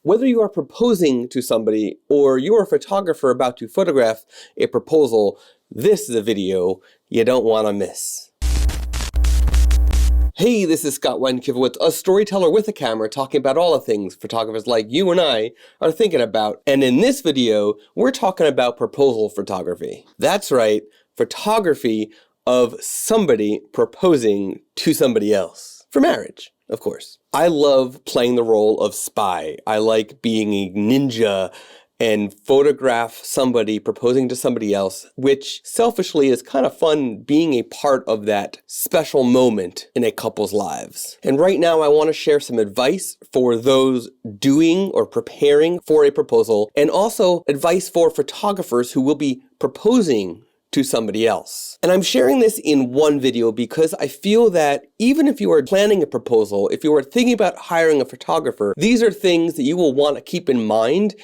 Whether you are proposing to somebody or you're a photographer about to photograph a proposal, this is a video you don't want to miss. Hey, this is Scott Wenkivowitz, a storyteller with a camera talking about all the things photographers like you and I are thinking about. And in this video, we're talking about proposal photography. That's right, photography of somebody proposing to somebody else. For marriage, of course. I love playing the role of spy. I like being a ninja and photograph somebody proposing to somebody else, which selfishly is kind of fun being a part of that special moment in a couple's lives. And right now I want to share some advice for those doing or preparing for a proposal, and also advice for photographers who will be proposing to somebody else. And I'm sharing this in one video because I feel that even if you are planning a proposal, if you are thinking about hiring a photographer, these are things that you will want to keep in mind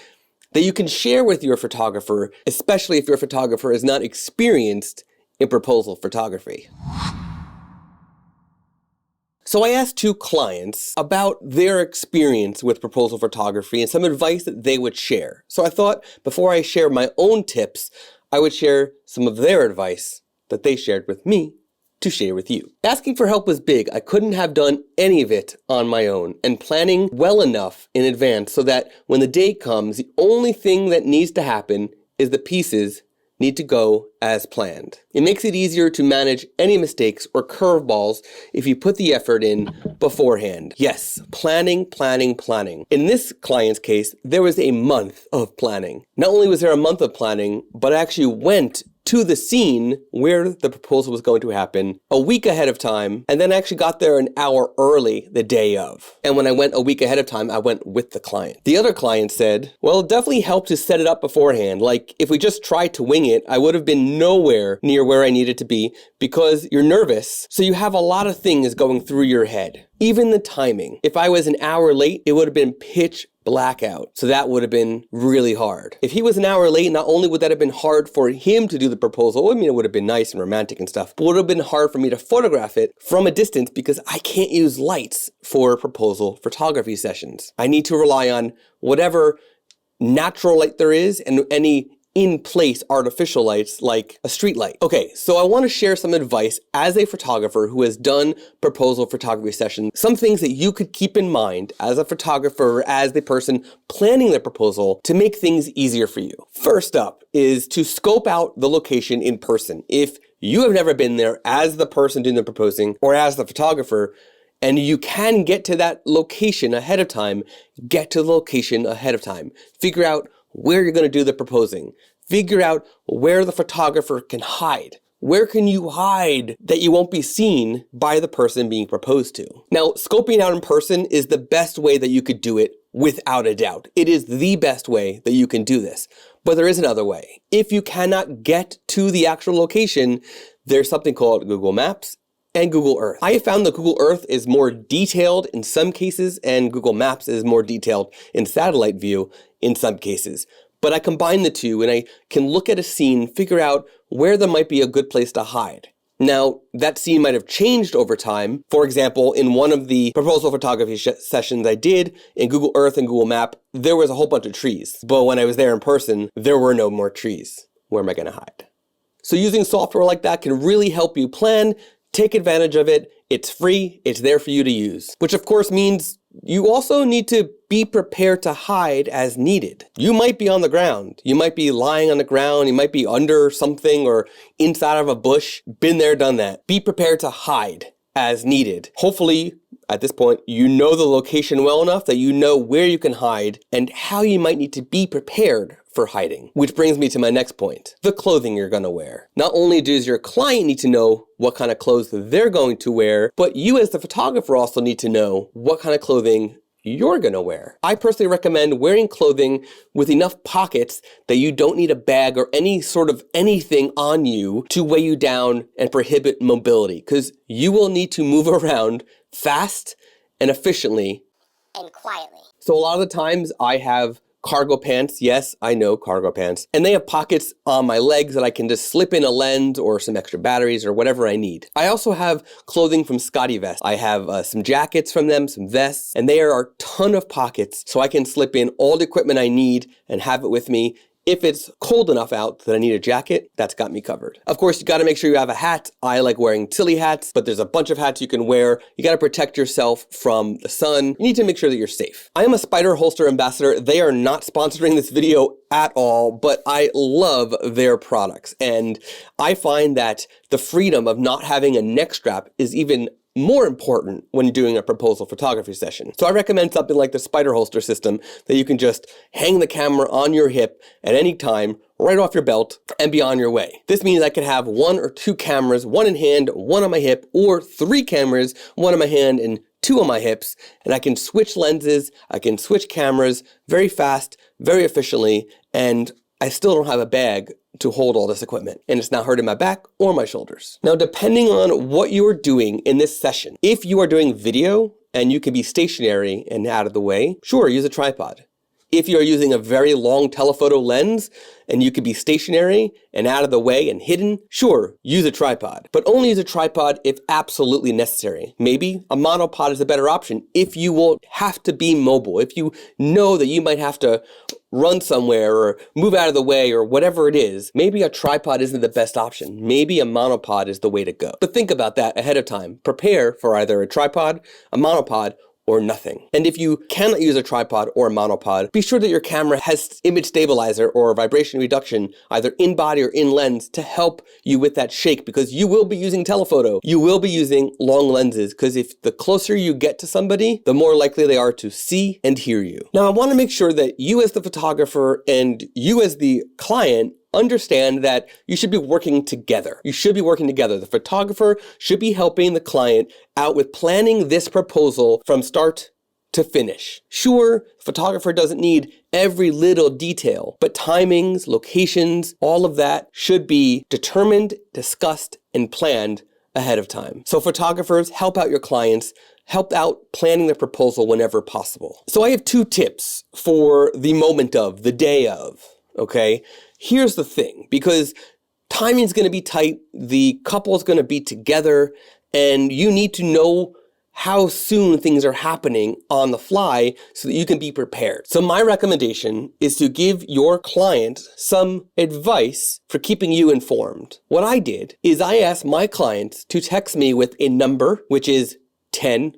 that you can share with your photographer, especially if your photographer is not experienced in proposal photography. So I asked two clients about their experience with proposal photography and some advice that they would share. So I thought before I share my own tips, I would share some of their advice that they shared with me to share with you. Asking for help was big. I couldn't have done any of it on my own, and planning well enough in advance so that when the day comes, the only thing that needs to happen is the pieces need to go as planned. It makes it easier to manage any mistakes or curveballs if you put the effort in beforehand. Yes, planning. In this client's case, there was a month of planning. Not only was there a month of planning, but I actually went to the scene where the proposal was going to happen a week ahead of time, and then actually got there an hour early the day of. And when I went a week ahead of time, I went with the client. The other client said, well, it definitely helped to set it up beforehand. Like, if we just tried to wing it, I would have been nowhere near where I needed to be because you're nervous, so you have a lot of things going through your head. Even the timing. If I was an hour late, it would have been pitch black out. So that would have been really hard. If he was an hour late, not only would that have been hard for him to do the proposal, I mean, it would have been nice and romantic and stuff, but it would have been hard for me to photograph it from a distance because I can't use lights for proposal photography sessions. I need to rely on whatever natural light there is and any in-place artificial lights like a street light. Okay, so I want to share some advice as a photographer who has done proposal photography sessions, some things that you could keep in mind as a photographer, as the person planning the proposal to make things easier for you. First up is to scope out the location in person. If you have never been there as the person doing the proposing or as the photographer, and you can get to that location ahead of time, get to the location ahead of time. Figure out where you're going to do the proposing. Figure out where the photographer can hide. Where can you hide that you won't be seen by the person being proposed to? Now, scoping out in person is the best way that you could do it without a doubt. It is the best way that you can do this. But there is another way. If you cannot get to the actual location, there's something called Google Maps and Google Earth. I have found that Google Earth is more detailed in some cases and Google Maps is more detailed in satellite view in some cases. But I combine the two and I can look at a scene, figure out where there might be a good place to hide. Now, that scene might have changed over time. For example, in one of the proposal photography sessions I did in Google Earth and Google Map, there was a whole bunch of trees. But when I was there in person, there were no more trees. Where am I going to hide? So using software like that can really help you plan. Take advantage of it. It's free. It's there for you to use. Which of course means you also need to be prepared to hide as needed. You might be on the ground. You might be lying on the ground. You might be under something or inside of a bush. Been there, done that. Be prepared to hide as needed. Hopefully, at this point, you know the location well enough that you know where you can hide and how you might need to be prepared for hiding. Which brings me to my next point, the clothing you're gonna wear. Not only does your client need to know what kind of clothes they're going to wear, but you as the photographer also need to know what kind of clothing you're gonna wear. I personally recommend wearing clothing with enough pockets that you don't need a bag or any sort of anything on you to weigh you down and prohibit mobility, because you will need to move around fast and efficiently and quietly. So a lot of the times I have cargo pants. Yes, I know, cargo pants. And they have pockets on my legs that I can just slip in a lens or some extra batteries or whatever I need. I also have clothing from Scotty Vest. I have some jackets from them, some vests, and there are a ton of pockets so I can slip in all the equipment I need and have it with me. If it's cold enough out that I need a jacket, that's got me covered. Of course, you gotta make sure you have a hat. I like wearing tilly hats, but there's a bunch of hats you can wear. You gotta protect yourself from the sun. You need to make sure that you're safe. I am a Spider Holster ambassador. They are not sponsoring this video at all, but I love their products. And I find that the freedom of not having a neck strap is even more important when doing a proposal photography session. So I recommend something like the Spider Holster system that you can just hang the camera on your hip at any time, right off your belt, and be on your way. This means I can have 1 or 2 cameras, one in hand, one on my hip, or 3 cameras, one on my hand and 2 on my hips, and I can switch lenses, I can switch cameras very fast, very efficiently, and I still don't have a bag to hold all this equipment, and it's not hurting my back or my shoulders. Now, depending on what you are doing in this session, if you are doing video and you can be stationary and out of the way, sure, use a tripod. If you are using a very long telephoto lens and you can be stationary and out of the way and hidden, sure, use a tripod. But only use a tripod if absolutely necessary. Maybe a monopod is a better option if you will have to be mobile, if you know that you might have to run somewhere or move out of the way or whatever it is. Maybe a tripod isn't the best option. Maybe a monopod is the way to go. But think about that ahead of time. Prepare for either a tripod, a monopod, or nothing. And if you cannot use a tripod or a monopod, be sure that your camera has image stabilizer or vibration reduction, either in body or in lens, to help you with that shake, because you will be using telephoto. You will be using long lenses, because if the closer you get to somebody, the more likely they are to see and hear you. Now, I want to make sure that you as the photographer and you as the client understand that you should be working together. You should be working together. The photographer should be helping the client out with planning this proposal from start to finish. Sure, the photographer doesn't need every little detail, but timings, locations, all of that should be determined, discussed, and planned ahead of time. So photographers, help out your clients, help out planning the proposal whenever possible. So I have 2 tips for the moment of, the day of, okay? Here's the thing, because timing is going to be tight, the couple is going to be together, and you need to know how soon things are happening on the fly so that you can be prepared. So my recommendation is to give your client some advice for keeping you informed. What I did is I asked my clients to text me with a number, which is 10,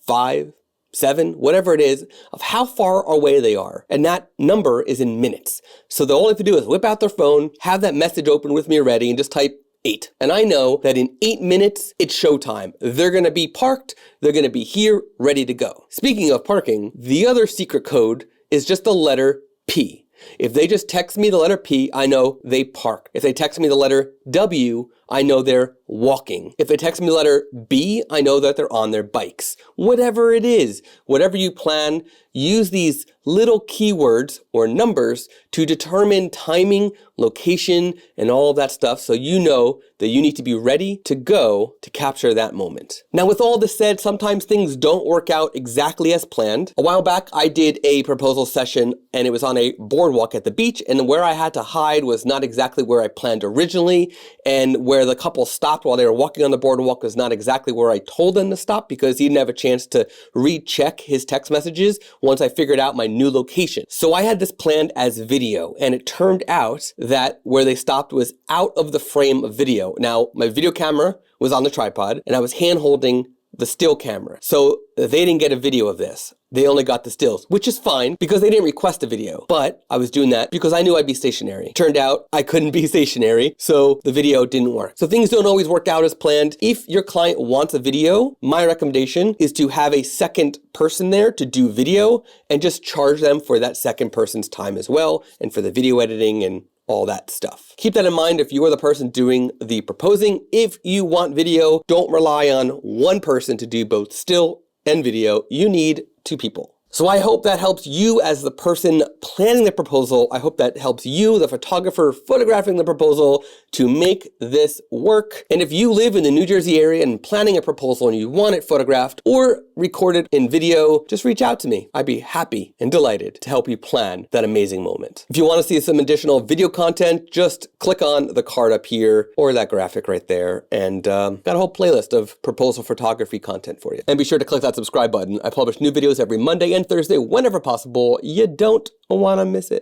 5, 7, whatever it is, of how far away they are. And that number is in minutes. So all they have to do is whip out their phone, have that message open with me already, and just type 8. And I know that in 8 minutes, it's showtime. They're going to be parked. They're going to be here, ready to go. Speaking of parking, the other secret code is just the letter P. If they just text me the letter P, I know they parked. If they text me the letter W, I know they're walking. If they text me the letter B, I know that they're on their bikes. Whatever it is, whatever you plan, use these little keywords or numbers to determine timing, location, and all of that stuff, so you know that you need to be ready to go to capture that moment. Now, with all this said, sometimes things don't work out exactly as planned. A while back, I did a proposal session, and it was on a boardwalk at the beach, and where I had to hide was not exactly where I planned originally, and where the couple stopped while they were walking on the boardwalk was not exactly where I told them to stop, because he didn't have a chance to recheck his text messages once I figured out my new location. So I had this planned as video, and it turned out that where they stopped was out of the frame of video. Now, my video camera was on the tripod, and I was hand holding the still camera. So they didn't get a video of this. They only got the stills, which is fine because they didn't request a video. But I was doing that because I knew I'd be stationary. Turned out I couldn't be stationary, so the video didn't work. So things don't always work out as planned. If your client wants a video, my recommendation is to have a second person there to do video and just charge them for that second person's time as well, and for the video editing and all that stuff. Keep that in mind if you are the person doing the proposing. If you want video, don't rely on one person to do both still and video. You need 2 people. So I hope that helps you as the person planning the proposal. I hope that helps you, the photographer photographing the proposal, to make this work. And if you live in the New Jersey area and planning a proposal and you want it photographed or recorded in video, just reach out to me. I'd be happy and delighted to help you plan that amazing moment. If you want to see some additional video content, just click on the card up here or that graphic right there, and got a whole playlist of proposal photography content for you. And be sure to click that subscribe button. I publish new videos every Monday and Thursday whenever possible. You don't want to miss it.